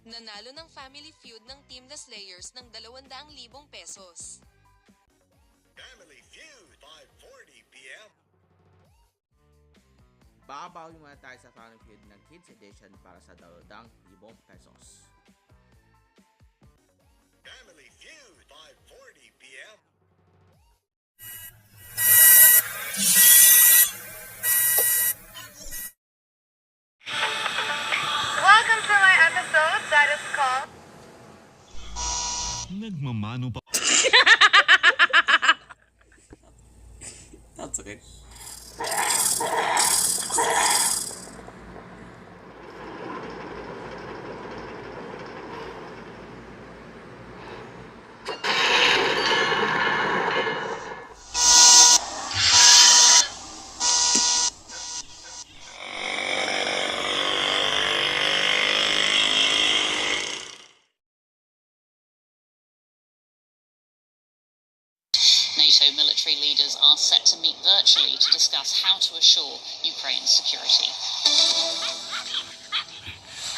Nanalo ng Family Feud ng Team The Slayers ng 200,000 pesos. Family Feud, 5:40 p.m. Babawi muna tayo sa Family Feud ng Kids Edition para sa 200,000 pesos. Family Feud, 5:40 p.m. Welcome to my episode that is called Nagmamano pa. That's okay. NATO military leaders are set to meet virtually to discuss how to assure Ukraine's security.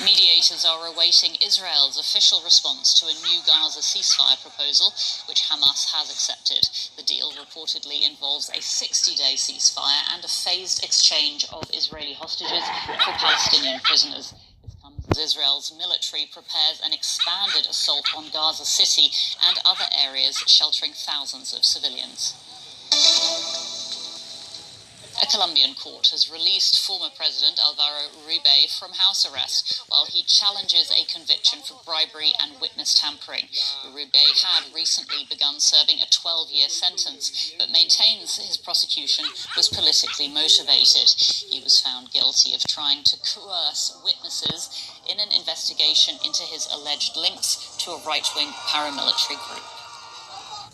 Mediators are awaiting Israel's official response to a new Gaza ceasefire proposal, which Hamas has accepted. The deal reportedly involves a 60-day ceasefire and a phased exchange of Israeli hostages for Palestinian prisoners. This comes as Israel's military prepares an expanded assault on Gaza City and other areas sheltering thousands of civilians. A Colombian court has released former President Alvaro Uribe from house arrest while he challenges a conviction for bribery and witness tampering. Uribe had recently begun serving a 12-year sentence, but maintains his prosecution was politically motivated. He was found guilty of trying to coerce witnesses in an investigation into his alleged links to a right-wing paramilitary group.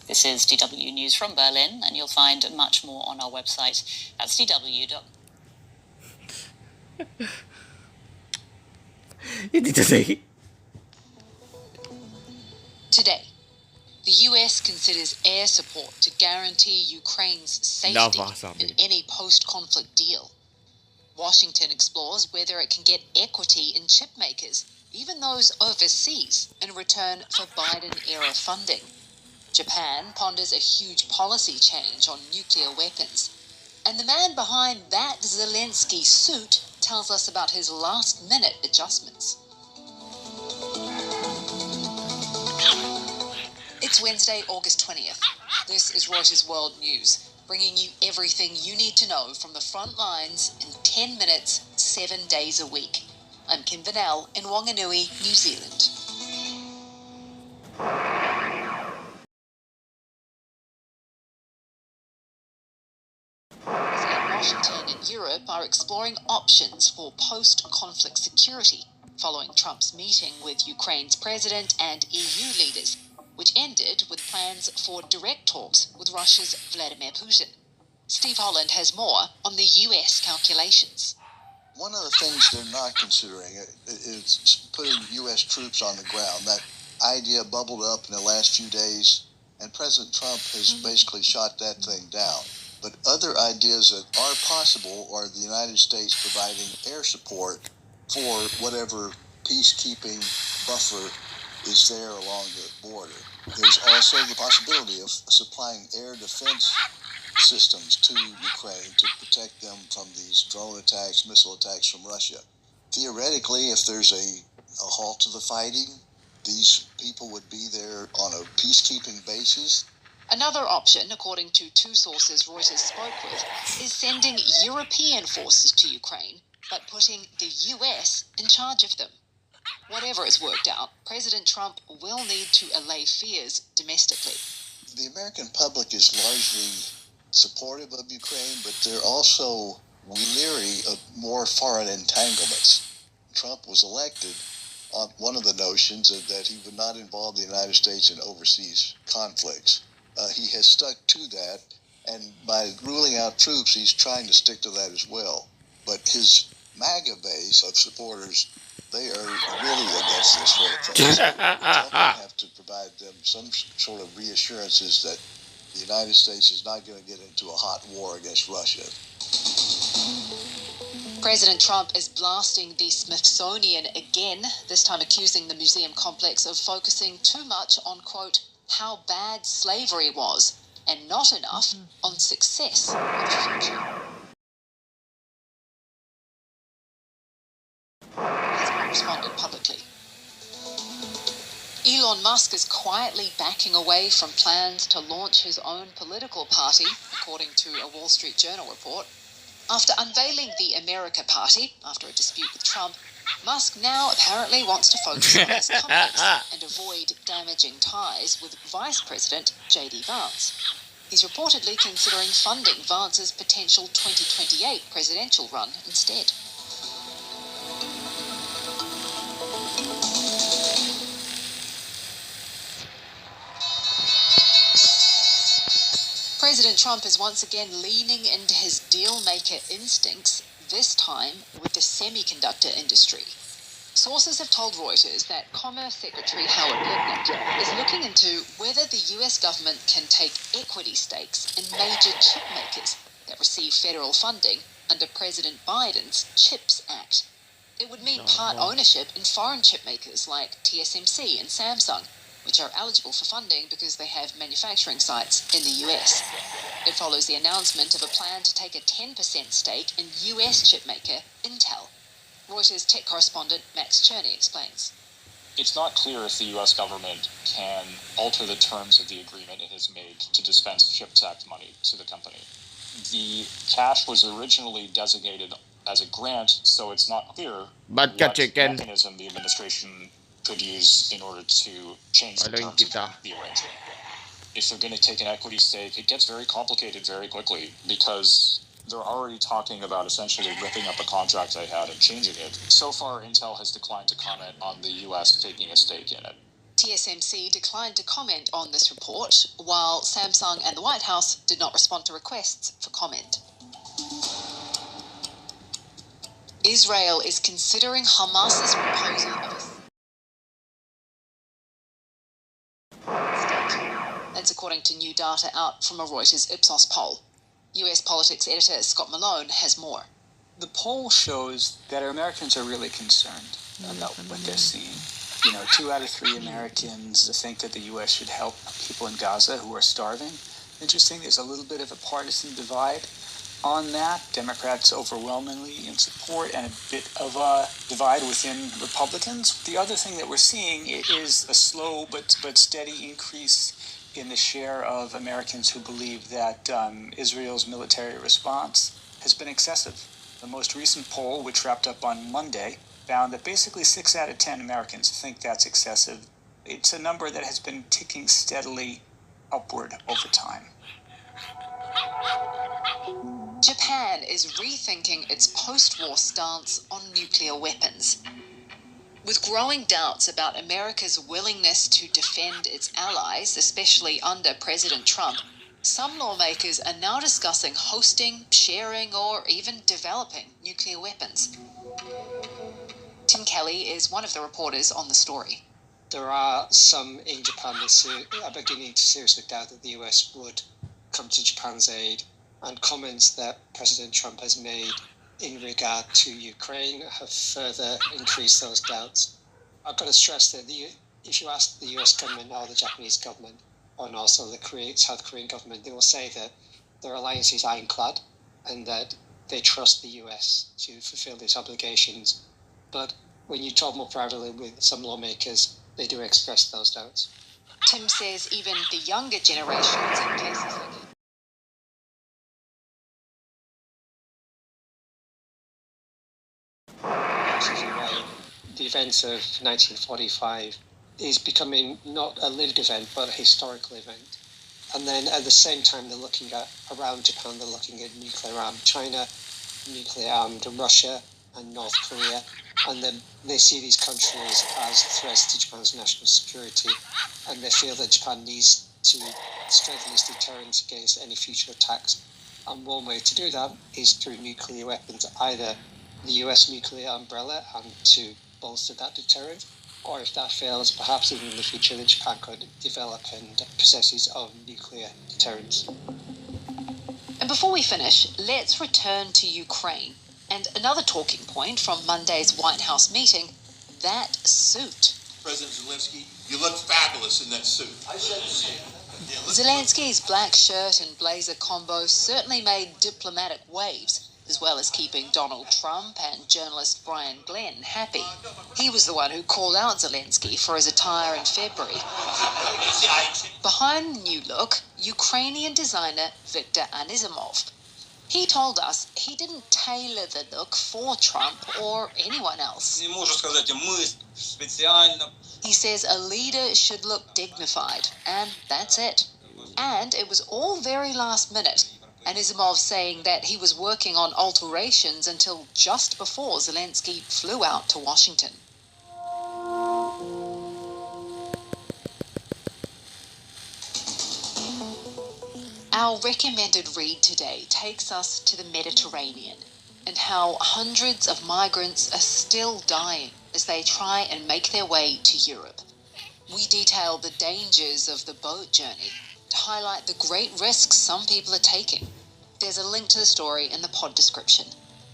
This is DW News from Berlin, and you'll find much more on our website. That's dw.com. Hindi today. Today, the US considers air support to guarantee Ukraine's safety in any post-conflict deal. Washington explores whether it can get equity in chip makers, even those overseas, in return for Biden-era funding. Japan ponders a huge policy change on nuclear weapons. And the man behind that Zelensky suit tells us about his last-minute adjustments. It's Wednesday, August 20th. This is Reuters World News, bringing you everything you need to know from the front lines in 10 minutes, 7 days a week. I'm Kim Vanell in Wanganui, New Zealand. Washington and Europe are exploring options for post-conflict security following Trump's meeting with Ukraine's president and EU leaders, which ended with plans for direct talks with Russia's Vladimir Putin. Steve Holland has more on the US calculations. One of the things they're not considering is putting U.S. troops on the ground. That idea bubbled up in the last few days, and President Trump has basically shot that thing down. But other ideas that are possible are the United States providing air support for whatever peacekeeping buffer is there along the border. There's also the possibility of supplying air defense systems to Ukraine to protect them from these drone attacks, missile attacks from Russia. Theoretically, if there's a halt to the fighting, these people would be there on a peacekeeping basis. Another option, according to two sources Reuters spoke with, is sending European forces to Ukraine, but putting the US in charge of them. Whatever is worked out, President Trump will need to allay fears domestically. The American public is largely supportive of Ukraine, but they're also leery of more foreign entanglements. Trump was elected on one of the notions that he would not involve the United States in overseas conflicts. He has stuck to that, and by ruling out troops, he's trying to stick to that as well. But his MAGA base of supporters, they are really against this sort of thing. Trump will have to provide them some sort of reassurances that the United States is not going to get into a hot war against Russia. President Trump is blasting the Smithsonian again, this time accusing the museum complex of focusing too much on, quote, how bad slavery was, and not enough on success of the future. Has not responded publicly. Elon Musk is quietly backing away from plans to launch his own political party, according to a Wall Street Journal report. After unveiling the America Party, after a dispute with Trump, Musk now apparently wants to focus on his companies and avoid damaging ties with Vice President J.D. Vance. He's reportedly considering funding Vance's potential 2028 presidential run instead. President Trump is once again leaning into his deal-maker instincts, this time with the semiconductor industry. Sources have told Reuters that Commerce Secretary Howard Lutnick is looking into whether the US government can take equity stakes in major chip makers that receive federal funding under President Biden's CHIPS Act. It would mean part ownership in foreign chip makers like TSMC and Samsung, which are eligible for funding because they have manufacturing sites in the US. It follows the announcement of a plan to take a 10% stake in US chipmaker Intel. Reuters tech correspondent Max Cherney explains. It's not clear if the U.S. government can alter the terms of the agreement it has made to dispense CHIPS Act money to the company. The cash was originally designated as a grant, so it's not clear what mechanism the administration could use in order to change the terms of the arrangement. If they're going to take an equity stake, it gets very complicated very quickly because they're already talking about essentially ripping up a contract they had and changing it. So far, Intel has declined to comment on the U.S. taking a stake in it. TSMC declined to comment on this report, while Samsung and the White House did not respond to requests for comment. Israel is considering Hamas's proposal of That's according to new data out from a Reuters Ipsos poll. US politics editor Scott Malone has more. The poll shows that Americans are really concerned about what they're seeing. 2 out of 3 Americans think that the U.S. should help people in Gaza who are starving. Interesting, there's a little bit of a partisan divide on that. Democrats overwhelmingly in support and a bit of a divide within Republicans. The other thing that we're seeing is a slow but steady increase in the share of Americans who believe that Israel's military response has been excessive. The most recent poll, which wrapped up on Monday, found that basically 6 out of 10 Americans think that's excessive. It's a number that has been ticking steadily upward over time. Japan is rethinking its post-war stance on nuclear weapons. With growing doubts about America's willingness to defend its allies, especially under President Trump, some lawmakers are now discussing hosting, sharing, or even developing nuclear weapons. Tim Kelly is one of the reporters on the story. There are some in Japan that are beginning to seriously doubt that the US would come to Japan's aid, and comments that President Trump has made in regard to Ukraine have further increased those doubts. I've got to stress that if you ask the US government or the Japanese government, and also the South Korean government, they will say that their alliance is ironclad and that they trust the US to fulfill these obligations. But when you talk more privately with some lawmakers, they do express those doubts. Tim says even the younger generations in places like the events of 1945 is becoming not a lived event, but a historical event. And then at the same time, they're looking at, around Japan, they're looking at nuclear-armed China, nuclear-armed Russia, and North Korea. And then they see these countries as threats to Japan's national security. And they feel that Japan needs to strengthen its deterrence against any future attacks. And one way to do that is through nuclear weapons, either the US nuclear umbrella and to bolster that deterrent, or if that fails, perhaps even in the future that Japan could develop and possess its own nuclear deterrence. And before we finish, let's return to Ukraine. And another talking point from Monday's White House meeting, that suit. President Zelensky, you look fabulous in that suit. I said the same. Zelensky's black shirt and blazer combo certainly made diplomatic waves, as well as keeping Donald Trump and journalist Brian Glenn happy. He was the one who called out Zelensky for his attire in February. Behind the new look, Ukrainian designer Viktor Anisimov. He told us he didn't tailor the look for Trump or anyone else. He says a leader should look dignified, and that's it. And it was all very last minute. Anisimov saying that he was working on alterations until just before Zelensky flew out to Washington. Our recommended read today takes us to the Mediterranean and how hundreds of migrants are still dying as they try and make their way to Europe. We detail the dangers of the boat journey to highlight the great risks some people are taking. There's a link to the story in the pod description.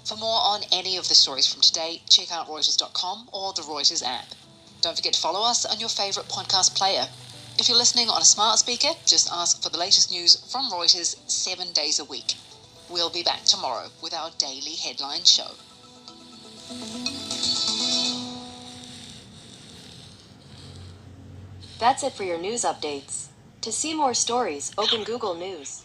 For more on any of the stories from today, check out Reuters.com or the Reuters app. Don't forget to follow us on your favourite podcast player. If you're listening on a smart speaker, just ask for the latest news from Reuters 7 days a week. We'll be back tomorrow with our daily headline show. That's it for your news updates. To see more stories, open Google News.